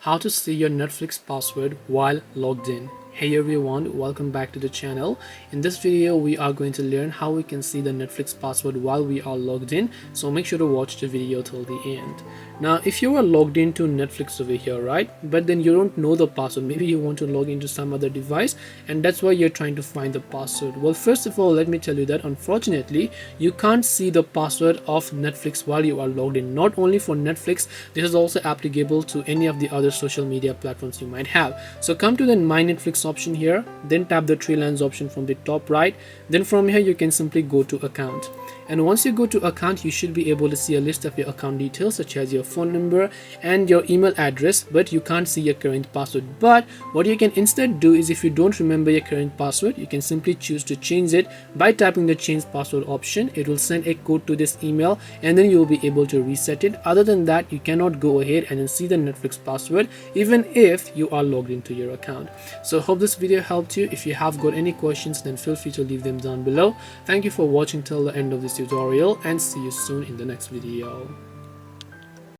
How to see your Netflix password while logged in. Hey everyone, welcome back to the channel. In this video we are going to learn how we can see the Netflix password while we are logged in, so make sure to watch the video till the end. Now if you are logged into Netflix over here, right, but then you don't know the password, maybe you want to log into some other device and that's why you're trying to find the password. Well, first of all, let me tell you that unfortunately you can't see the password of Netflix while you are logged in. Not only for Netflix, this is also applicable to any of the other social media platforms you might have. So come to the My Netflix option here, then tap the three lines option from the top right. Then from here you can simply go to account, and once you go to account you should be able to see a list of your account details such as your phone number and your email address, but you can't see your current password. But what you can instead do is, if you don't remember your current password, you can simply choose to change it by tapping the change password option. It will send a code to this email and then you will be able to reset it. Other than that, you cannot go ahead and then see the Netflix password even if you are logged into your account. So hope this video helped you. If you have got any questions, then feel free to leave them down below. Thank you for watching till the end of this tutorial and see you soon in the next video.